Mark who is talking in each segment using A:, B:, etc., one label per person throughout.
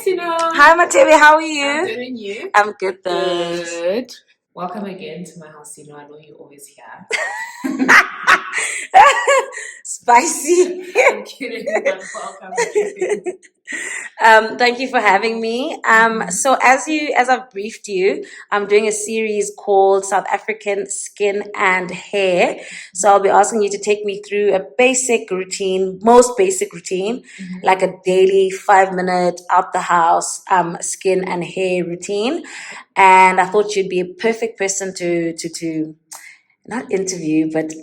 A: Sino.
B: Hi, Mathebe. How are you?
A: I'm good, and you?
B: I'm good, thanks.
A: Good. Welcome again to my house, Sino. I know you're always here.
B: Spicy.
A: I'm kidding, but welcome again.
B: Thank you for having me. So as I've briefed you, I'm doing a series called South African Skin and Hair. So I'll be asking you to take me through a basic routine, most basic routine, like a daily 5 minute out the house skin and hair routine. And I thought you'd be a perfect person to not interview, but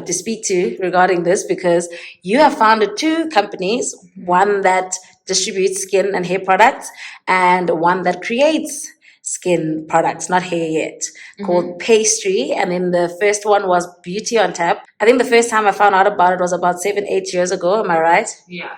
B: to speak to regarding this, because you have founded two companies, one that distributes skin and hair products and one that creates skin products, not hair yet, called Pastry. And then the first one was Beauty on Tap. I think the first time I found out about it was about 7-8 years ago. Am I right?
A: Yeah.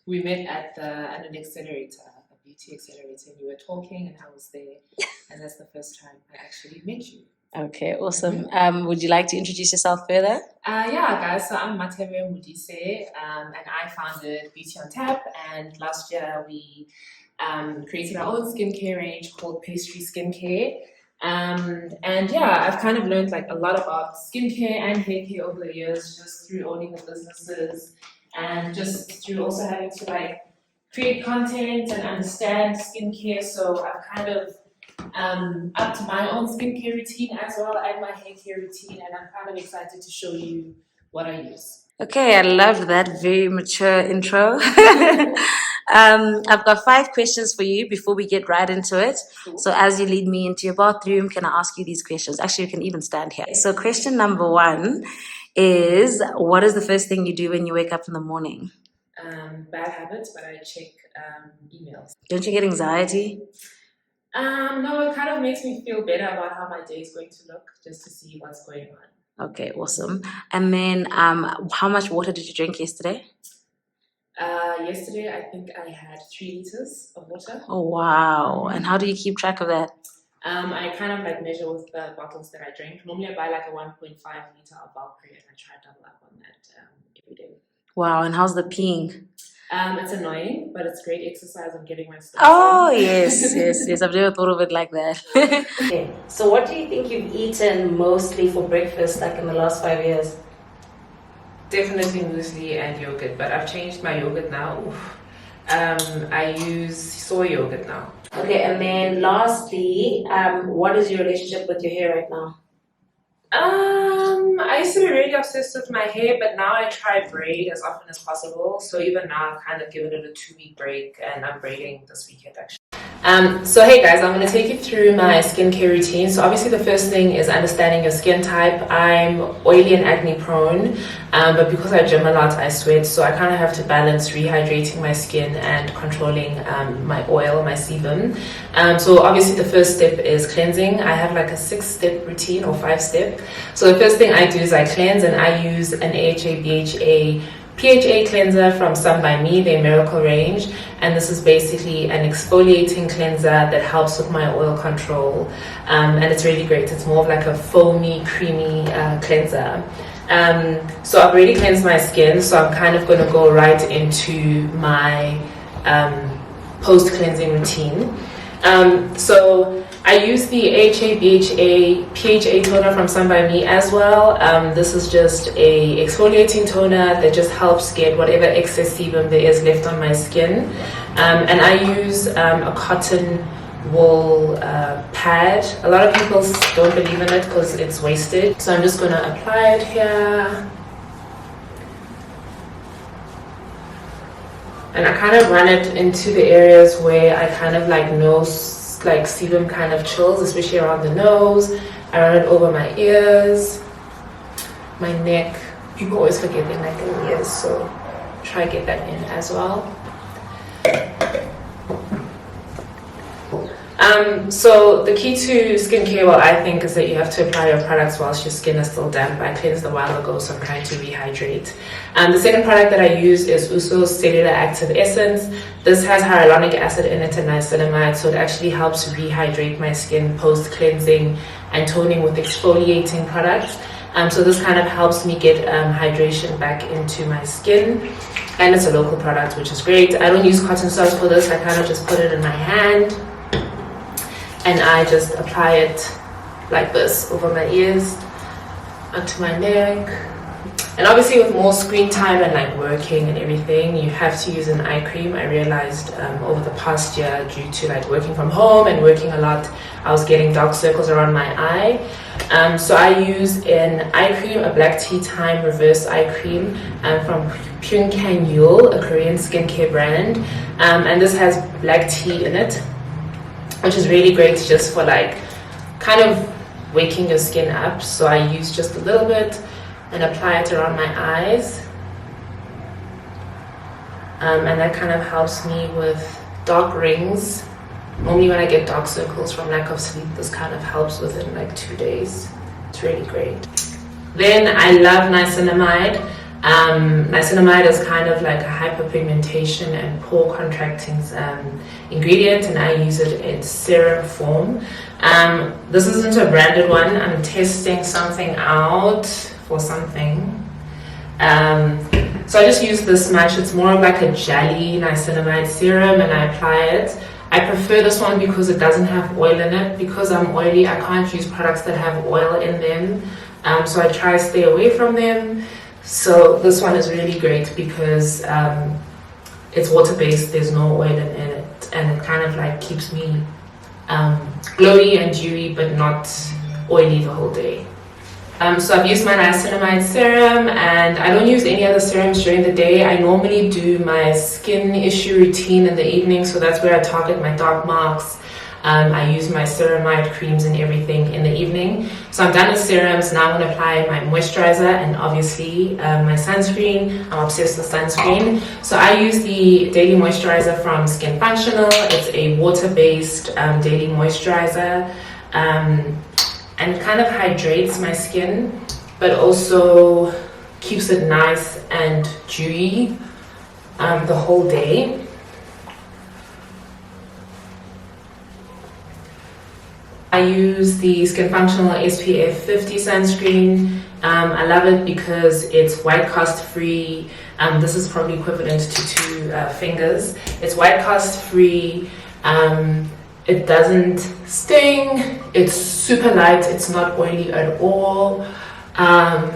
A: We met at an accelerator, a beauty accelerator, and you were talking and I was there. And that's the first time I actually met you.
B: Okay, awesome. Would you like to introduce yourself further?
A: Yeah, guys. So I'm Mathebe and I founded Beauty on Tap. And last year we created our own skincare range called Pastry Skincare. And yeah, I've kind of learned like a lot about skincare and hair care over the years, just through owning the businesses and just through also having to like create content and understand skincare. So I've kind of up to my own skincare routine as well and my hair care routine, and I'm kind of excited to show you what I use.
B: Okay, I love that very mature intro. I've got 5 questions for you before we get right into it.
A: Cool.
B: So as you lead me into your bathroom, can I ask you these questions? Actually, you can even stand here. So question number 1 is, what is the first thing you do when you wake up in the morning?
A: Bad habits, but I check emails.
B: Don't you get anxiety?
A: No, it kind of makes me feel better about how my day is going to look, just to see what's going on.
B: Okay, awesome. And then how much water did you drink yesterday?
A: Yesterday, I think I had 3 liters of water.
B: Oh, wow. And how do you keep track of that?
A: I kind of like measure with the bottles that I drink. Normally, I buy like a 1.5 liter of bulk and I try to double up on that every day.
B: Wow, and how's the peeing?
A: It's annoying, but it's great exercise on getting my stuff.
B: Oh, yes. I've never thought of it like that. Okay. So what do you think you've eaten mostly for breakfast, like in the last 5 years?
A: Definitely muesli and yogurt, but I've changed my yogurt now. I use soy yogurt now.
B: Okay, and then lastly, what is your relationship with your hair right now?
A: I used to be really obsessed with my hair, but now I try braid as often as possible. So even now I've kind of given it a 2-week break and I'm braiding this weekend actually. So hey guys, I'm going to take you through my skincare routine. So obviously the first thing is understanding your skin type. I'm oily and acne prone, but because I gym a lot, I sweat. So I kind of have to balance rehydrating my skin and controlling my oil, my sebum. So obviously the first step is cleansing. I have like a 6-step routine or 5-step. So the first thing I do is I cleanse, and I use an AHA, BHA, PHA cleanser from Sun by Me, their Miracle range, and this is basically an exfoliating cleanser that helps with my oil control, and it's really great. It's more of like a foamy, creamy cleanser. So I've already cleansed my skin, so I'm kind of going to go right into my post-cleansing routine. So I use the AHA, BHA, PHA toner from Sun by Me as well. This is just a exfoliating toner that just helps get whatever excess sebum there is left on my skin. And I use a cotton wool pad. A lot of people don't believe in it because it's wasted. So I'm just going to apply it here. And I kind of run it into the areas where I kind of like like sebum kind of chills, especially around the nose. I run it over my ears, my neck. People always forget their neck and ears, so try to get that in as well. So the key to skincare, well, I think, is that you have to apply your products whilst your skin is still damp. I cleansed a while ago, so I'm trying to rehydrate. The second product that I use is USO Cellular Active Essence. This has hyaluronic acid in it and niacinamide, so it actually helps rehydrate my skin post-cleansing and toning with exfoliating products. So this kind of helps me get hydration back into my skin, and it's a local product, which is great. I don't use cotton swabs for this. I kind of just put it in my hand and I just apply it like this over my ears, onto my neck. And obviously with more screen time and like working and everything, you have to use an eye cream. I realized over the past year, due to like working from home and working a lot, I was getting dark circles around my eye. So I use an eye cream, a black tea time reverse eye cream from Pyunkang, a Korean skincare brand. And this has black tea in it, which is really great just for like kind of waking your skin up. So I use just a little bit and apply it around my eyes, and that kind of helps me with dark rings. Normally when I get dark circles from lack of sleep, this kind of helps within like 2 days. It's really great. Then I love niacinamide. Niacinamide is kind of like a hyperpigmentation and pore contracting ingredient, and I use it in serum form. This isn't a branded one. I'm testing something out for something. So I just use this much. It's more of like a jelly niacinamide serum, and I apply it. I prefer this one because it doesn't have oil in it. Because I'm oily, I can't use products that have oil in them. So I try to stay away from them. So this one is really great because it's water-based, there's no oil in it, and it kind of like keeps me glowy and dewy but not oily the whole day. So I've used my niacinamide serum, and I don't use any other serums during the day. I normally do my skin issue routine in the evening, so that's where I target my dark marks. I use my ceramide creams and everything in the evening. So I'm done with serums. Now I'm going to apply my moisturiser and obviously my sunscreen. I'm obsessed with sunscreen. So I use the daily moisturiser from Skin Functional. It's a water-based daily moisturiser. And it kind of hydrates my skin, but also keeps it nice and dewy the whole day. I use the Skin Functional SPF 50 sunscreen. I love it because it's white cast free. This is probably equivalent to 2 fingers. It's white cast free. It doesn't sting. It's super light. It's not oily at all. And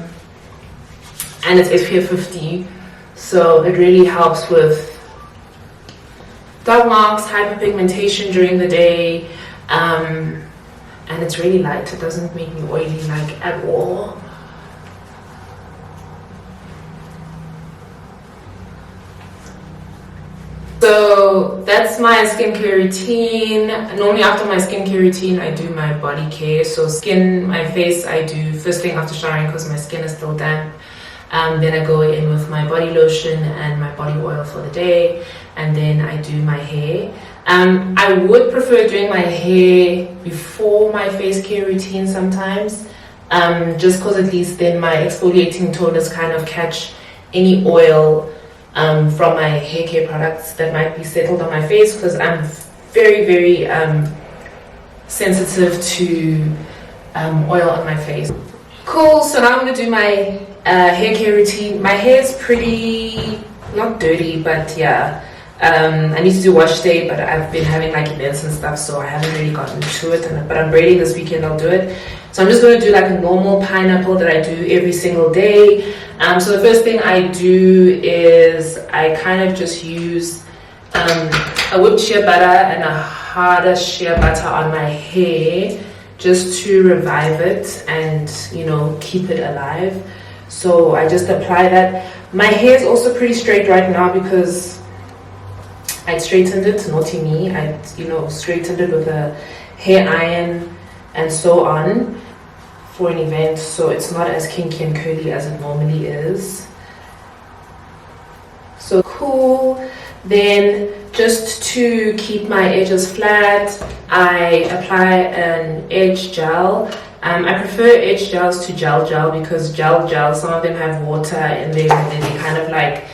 A: it's SPF 50. So it really helps with dark marks, hyperpigmentation during the day. And it's really light. It doesn't make me oily like at all. So that's my skincare routine. Normally after my skincare routine, I do my body care. So my face, I do first thing after showering because my skin is still damp. Then I go in with my body lotion and my body oil for the day. And then I do my hair. I would prefer doing my hair before my face care routine sometimes. Just because at least then my exfoliating toners kind of catch any oil from my hair care products that might be settled on my face, because I'm very, very sensitive to oil on my face. Cool, so now I'm going to do my hair care routine. My hair is pretty, not dirty, but yeah. I need to do wash day, but I've been having like events and stuff, so I haven't really gotten to it. But I'm braiding this weekend, I'll do it. So I'm just going to do like a normal pineapple that I do every single day. So the first thing I do is I kind of just use a whipped shea butter and a harder shea butter on my hair just to revive it and, you know, keep it alive. So I just apply that. My hair is also pretty straight right now because I straightened it, naughty me. I, straightened it with a hair iron and so on for an event, so it's not as kinky and curly as it normally is. So cool. Then just to keep my edges flat, I apply an edge gel. I prefer edge gels to gel because gel, some of them have water in them and then they kind of like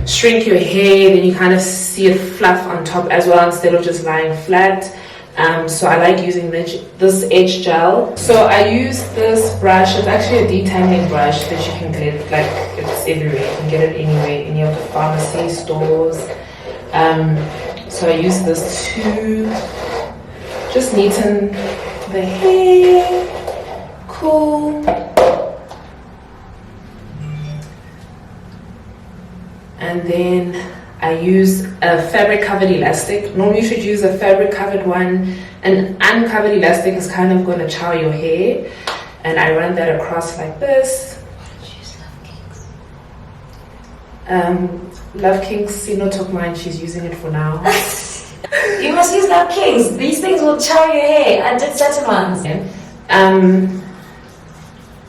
A: shrink your hair, then you kind of see it fluff on top as well instead of just lying flat. So I like using this edge gel. So I use this brush. It's actually a detangling brush that you can get, like, it's everywhere. You can get it anywhere, any of the pharmacy stores. So I use this to just neaten the hair. Cool. And then I use a fabric covered elastic. Normally you should use a fabric covered one. An uncovered elastic is kind of going to chow your hair. And I run that across like this. Love Kings, took mine. She's using it for now.
B: You must use Love Kings. These things will chow your hair. I did certain ones.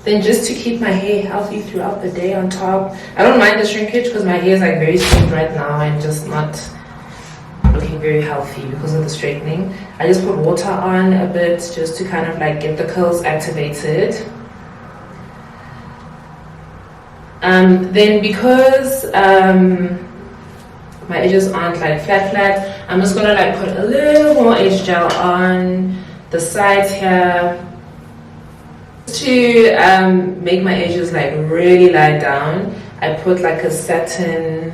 A: Then just to keep my hair healthy throughout the day on top. I don't mind the shrinkage because my hair is like very straight right now and just not looking very healthy because of the straightening. I just put water on a bit just to kind of like get the curls activated. Then because my edges aren't like flat, I'm just gonna like put a little more edge gel on the sides here to make my edges like really lie down. I put like a satin.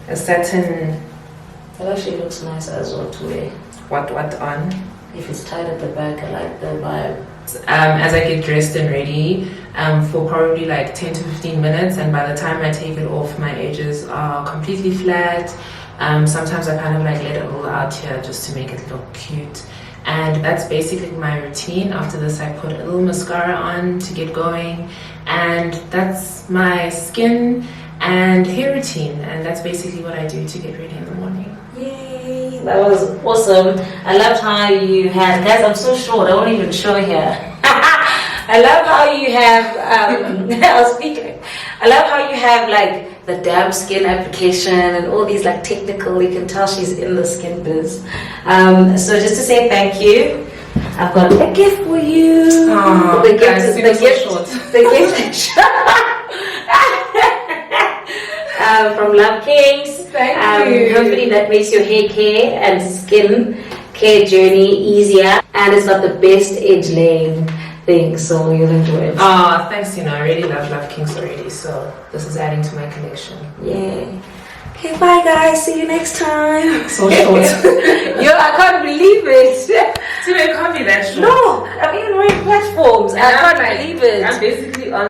A: It actually looks nice as well to wear. What on? If it's tied at the back, I like the vibe. As I get dressed and ready for probably like 10 to 15 minutes, and by the time I take it off, my edges are completely flat. Sometimes I kind of like let it all out here just to make it look cute. And that's basically my routine. After this, I put a little mascara on to get going, and that's my skin and hair routine. And that's basically what I do to get ready in the morning.
B: Yay, that was awesome. I loved how you had, guys, I'm so short, I won't even show here. I love how you have, I'll speak. I love how you have like the damp skin application and all these like technical, you can tell she's in the skin biz. So just to say thank you, I've got a gift for you.
A: Oh,
B: the gift from Love Kings.
A: Thank you.
B: Hopefully that makes your hair care and skin care journey easier, and it's got the best edge laying thing, so you'll enjoy it.
A: Oh, thanks. I really love Kings already, so this is adding to my collection.
B: Yeah. Okay, bye guys. See you next time.
A: So short.
B: Yo, I can't believe it.
A: So it can't be that short.
B: No, I'm even wearing platforms. I can't believe it.
A: I'm basically on